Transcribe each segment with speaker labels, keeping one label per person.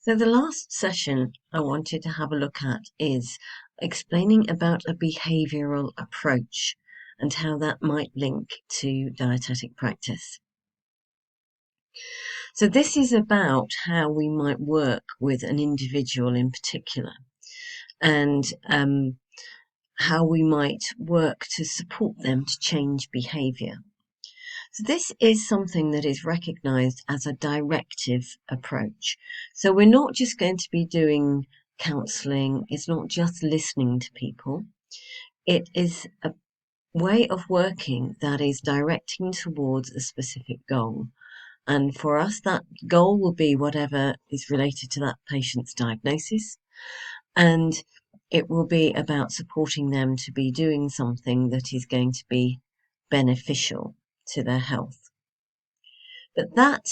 Speaker 1: So the last session I wanted to have a look at is explaining about a behavioural approach and how that might link to dietetic practice. So this is about how we might work with an individual in particular, and how we might work to support them to change behaviour. So this is something that is recognised as a directive approach. So we're not just going to be doing counselling, it's not just listening to people. It is a way of working that is directing towards a specific goal. And for us, that goal will be whatever is related to that patient's diagnosis. And it will be about supporting them to be doing something that is going to be beneficial to their health. But that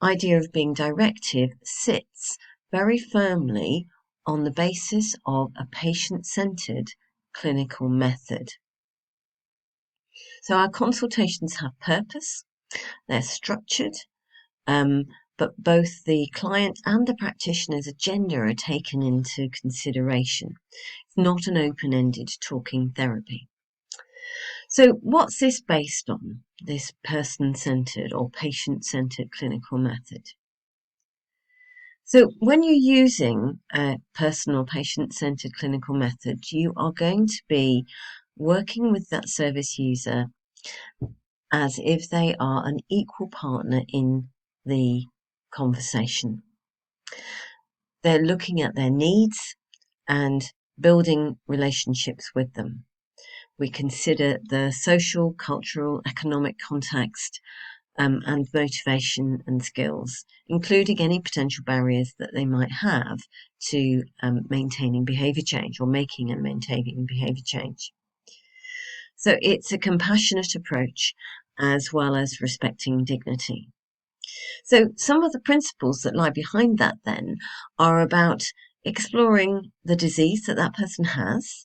Speaker 1: idea of being directive sits very firmly on the basis of a patient-centered clinical method. So our consultations have purpose, they're structured, but both the client and the practitioner's agenda are taken into consideration. It's not an open-ended talking therapy. So what's this based on, this person-centered or patient-centered clinical method? So when you're using a personal patient-centered clinical method, you are going to be working with that service user as if they are an equal partner in the conversation. They're looking at their needs and building relationships with them. We consider the social, cultural, economic context and motivation and skills, including any potential barriers that they might have to maintaining behaviour change or making and maintaining behaviour change. So it's a compassionate approach as well as respecting dignity. So some of the principles that lie behind that then are about exploring the disease that that person has,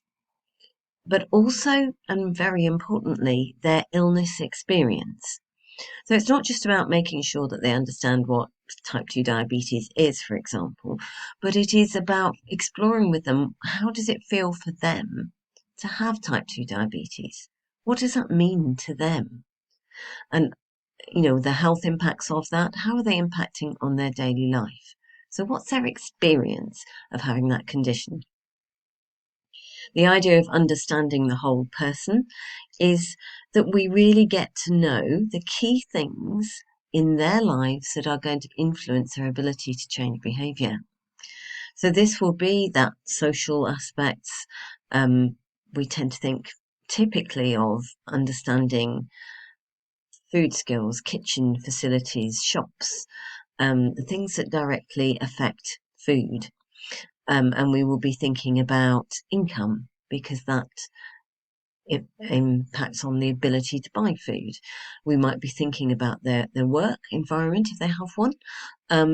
Speaker 1: but also, and very importantly, their illness experience. So it's not just about making sure that they understand what type 2 diabetes is, for example, but it is about exploring with them, how does it feel for them to have type 2 diabetes? What does that mean to them? And, the health impacts of that, how are they impacting on their daily life? So what's their experience of having that condition? The idea of understanding the whole person is that we really get to know the key things in their lives that are going to influence their ability to change behaviour. So this will be that social aspects. We tend to think typically of understanding food skills, kitchen facilities, shops, the things that directly affect food. And we will be thinking about income because that it impacts on the ability to buy food. We might be thinking about their work environment if they have one,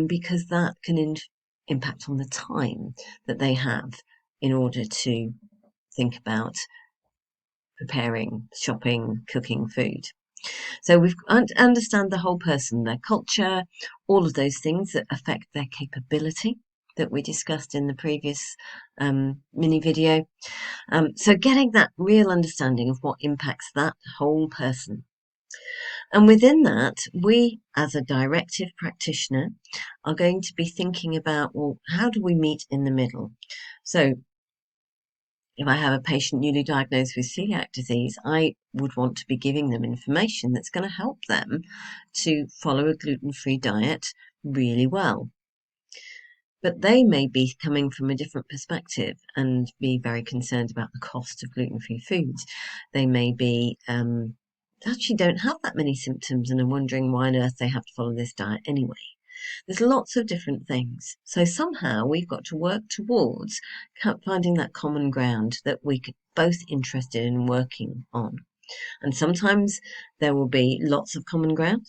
Speaker 1: because that can impact on the time that they have in order to think about preparing, shopping, cooking food. So we understand the whole person, their culture, all of those things that affect their capability that we discussed in the previous mini video. So getting that real understanding of what impacts that whole person. And within that, we as a directive practitioner are going to be thinking about, well, how do we meet in the middle? So if I have a patient newly diagnosed with celiac disease, I would want to be giving them information that's going to help them to follow a gluten-free diet really well. But they may be coming from a different perspective and be very concerned about the cost of gluten-free foods. They may be actually don't have that many symptoms and are wondering why on earth they have to follow this diet anyway. There's lots of different things. So somehow we've got to work towards finding that common ground that we're both interested in working on. And sometimes there will be lots of common ground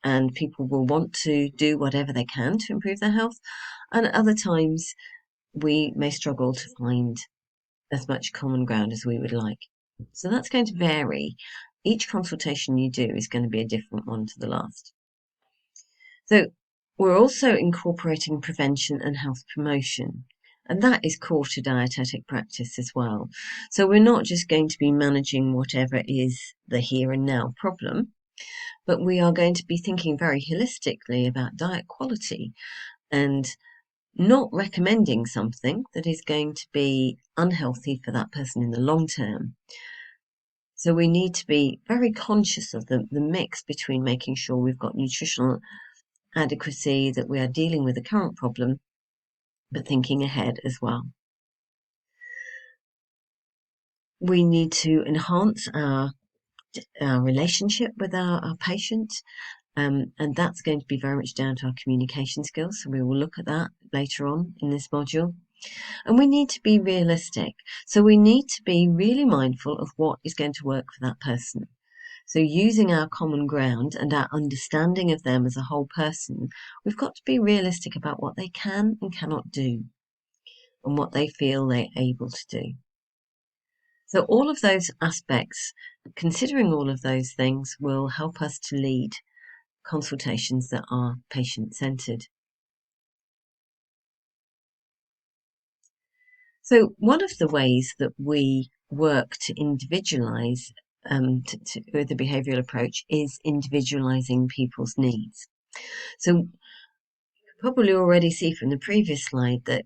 Speaker 1: and people will want to do whatever they can to improve their health. And at other times we may struggle to find as much common ground as we would like. So that's going to vary. Each consultation you do is going to be a different one to the last. So We're also incorporating prevention and health promotion, and that is core to dietetic practice as well. So we're not just going to be managing whatever is the here and now problem, but we are going to be thinking very holistically about diet quality and not recommending something that is going to be unhealthy for that person in the long term. So we need to be very conscious of the mix between making sure we've got nutritional adequacy, that we are dealing with the current problem, but thinking ahead as well. We need to enhance our relationship with our patient, and that's going to be very much down to our communication skills. So we will look at that later on in this module. And we need to be realistic. So we need to be really mindful of what is going to work for that person. So using our common ground and our understanding of them as a whole person, we've got to be realistic about what they can and cannot do and what they feel they're able to do. So all of those aspects, considering all of those things, will help us to lead consultations that are patient-centred. So one of the ways that we work to individualise with the behavioural approach is individualising people's needs. So you probably already see from the previous slide that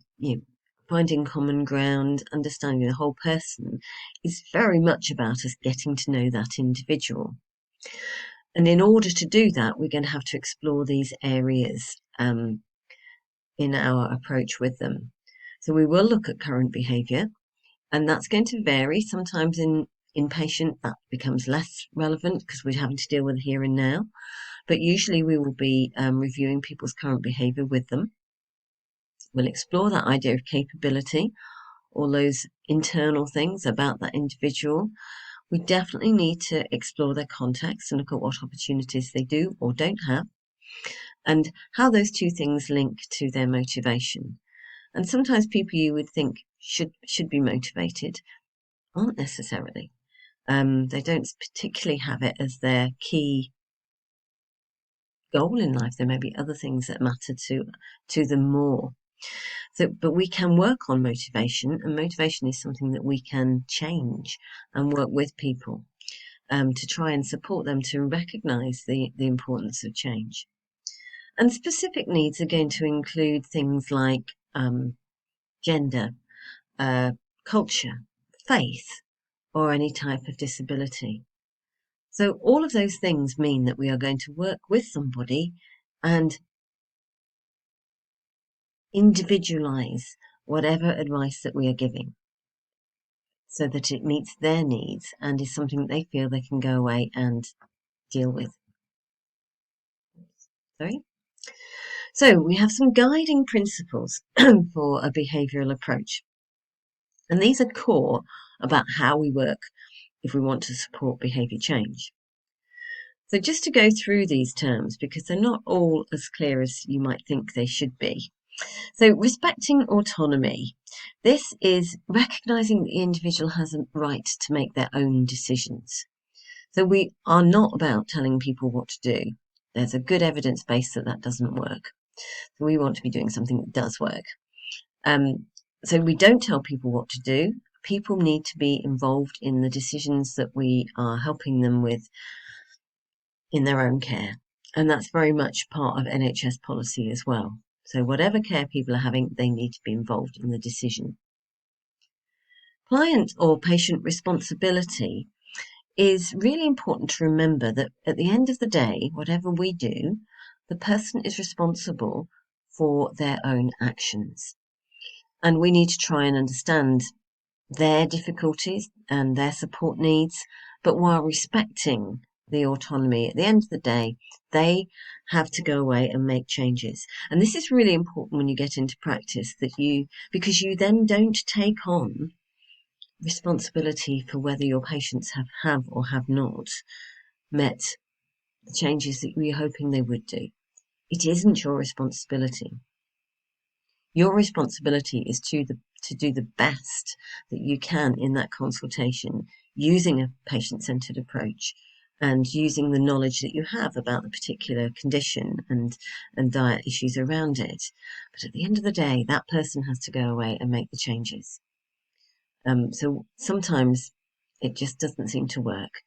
Speaker 1: finding common ground, understanding the whole person is very much about us getting to know that individual. And in order to do that, we're going to have to explore these areas in our approach with them. So we will look at current behaviour, and that's going to vary. Sometimes in inpatient that becomes less relevant because we're having to deal with here and now. But usually we will be reviewing people's current behaviour with them. We'll explore that idea of capability, all those internal things about that individual. We definitely need to explore their context and look at what opportunities they do or don't have, and how those two things link to their motivation. And sometimes people you would think should be motivated aren't necessarily. They don't particularly have it as their key goal in life. There may be other things that matter to them more. So, but we can work on motivation, and motivation is something that we can change and work with people to try and support them to recognise the importance of change. And specific needs are going to include things like gender, culture, faith, or any type of disability. So all of those things mean that we are going to work with somebody and individualize whatever advice that we are giving so that it meets their needs and is something that they feel they can go away and deal with. Sorry. So we have some guiding principles for a behavioural approach. And these are core about how we work if we want to support behaviour change. So just to go through these terms, because they're not all as clear as you might think they should be. So respecting autonomy. This is recognising that the individual has a right to make their own decisions. So we are not about telling people what to do. There's a good evidence base that that doesn't work. So we want to be doing something that does work. So we don't tell people what to do. People need to be involved in the decisions that we are helping them with in their own care. And that's very much part of NHS policy as well. So whatever care people are having, they need to be involved in the decision. Client or patient responsibility is really important to remember that at the end of the day, whatever we do, the person is responsible for their own actions. And we need to try and understand their difficulties and their support needs, but while respecting the autonomy. At the end of the day, they have to go away and make changes. And this is really important when you get into practice, because you then don't take on responsibility for whether your patients have or have not met the changes that you're hoping they would do. It isn't your responsibility. Your responsibility is to do the best that you can in that consultation using a patient-centred approach and using the knowledge that you have about the particular condition and diet issues around it. But at the end of the day, that person has to go away and make the changes. So sometimes it just doesn't seem to work,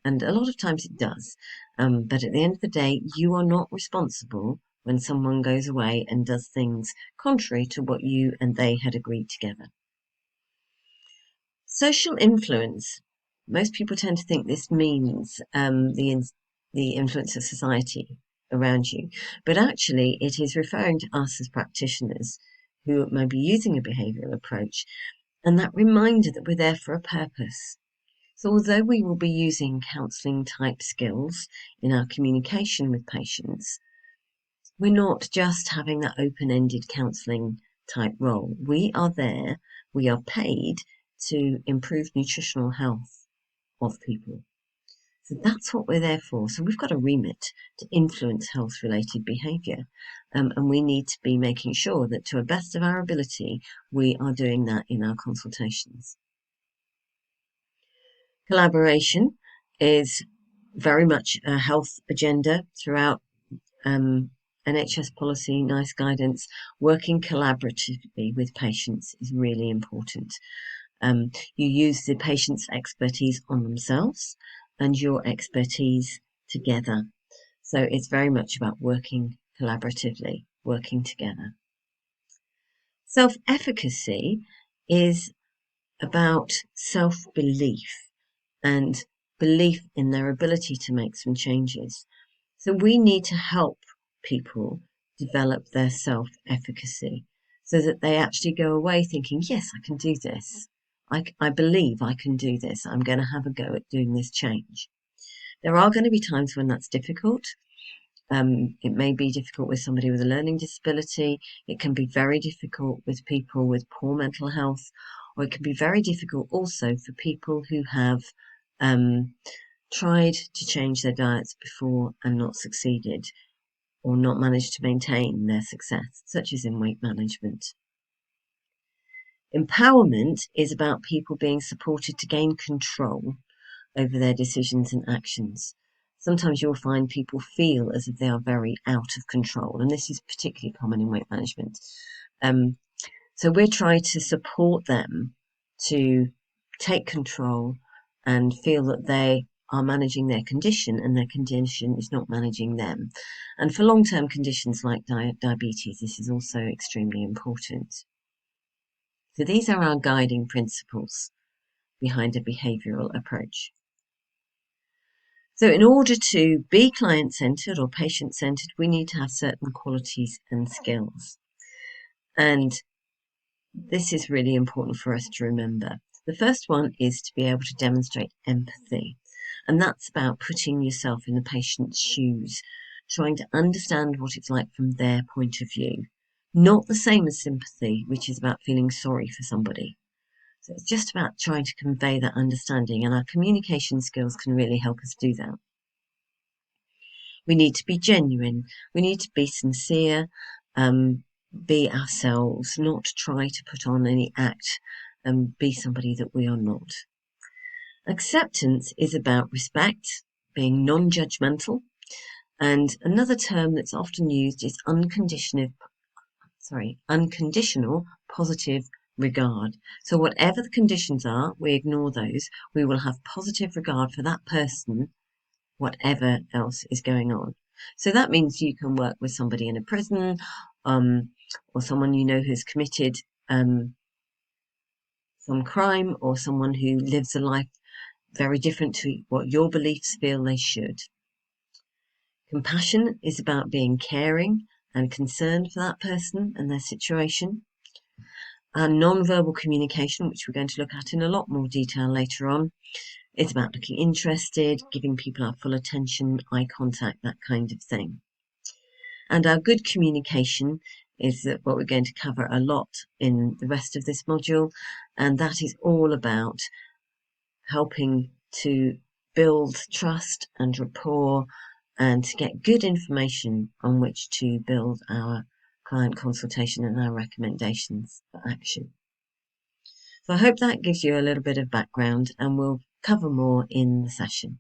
Speaker 1: and a lot of times it does. But at the end of the day, you are not responsible when someone goes away and does things contrary to what you and they had agreed together. Social influence. Most people tend to think this means the influence of society around you, but actually it is referring to us as practitioners who may be using a behavioural approach, and that reminder that we're there for a purpose. So although we will be using counselling type skills in our communication with patients, we're not just having that open-ended counselling type role. We are there, we are paid to improve nutritional health of people. So that's what we're there for. So we've got a remit to influence health-related behaviour, and we need to be making sure that to the best of our ability, we are doing that in our consultations. Collaboration is very much a health agenda throughout NHS policy, NICE guidance. Working collaboratively with patients is really important. You use the patient's expertise on themselves and your expertise together. So it's very much about working collaboratively, working together. Self-efficacy is about self-belief and belief in their ability to make some changes. So we need to help people develop their self-efficacy so that they actually go away thinking, yes, I can do this. I believe I can do this. I'm going to have a go at doing this change. There are going to be times when that's difficult. It may be difficult with somebody with a learning disability. It can be very difficult with people with poor mental health, or it can be very difficult also for people who have tried to change their diets before and not succeeded, or not managed to maintain their success, such as in weight management. Empowerment is about people being supported to gain control over their decisions and actions. Sometimes you'll find people feel as if they are very out of control, and this is particularly common in weight management. So we're trying to support them to take control and feel that they are managing their condition and their condition is not managing them. And for long-term conditions like diabetes, this is also extremely important. So these are our guiding principles behind a behavioural approach. So in order to be client-centred or patient-centred, we need to have certain qualities and skills. And this is really important for us to remember. The first one is to be able to demonstrate empathy. And that's about putting yourself in the patient's shoes, trying to understand what it's like from their point of view. Not the same as sympathy, which is about feeling sorry for somebody. So it's just about trying to convey that understanding, and our communication skills can really help us do that. We need to be genuine. We need to be sincere, be ourselves, not try to put on any act and be somebody that we are not. Acceptance is about respect, being non-judgmental, and another term that's often used is unconditional positive regard. So whatever the conditions are, we ignore those. We will have positive regard for that person, whatever else is going on. So that means you can work with somebody in a prison, or someone you know who's committed some crime, or someone who lives a life very different to what your beliefs feel they should. Compassion is about being caring and concerned for that person and their situation. Our non-verbal communication, which we're going to look at in a lot more detail later on, is about looking interested, giving people our full attention, eye contact, that kind of thing. And our good communication is what we're going to cover a lot in the rest of this module, and that is all about helping to build trust and rapport and to get good information on which to build our client consultation and our recommendations for action. So I hope that gives you a little bit of background, and we'll cover more in the session.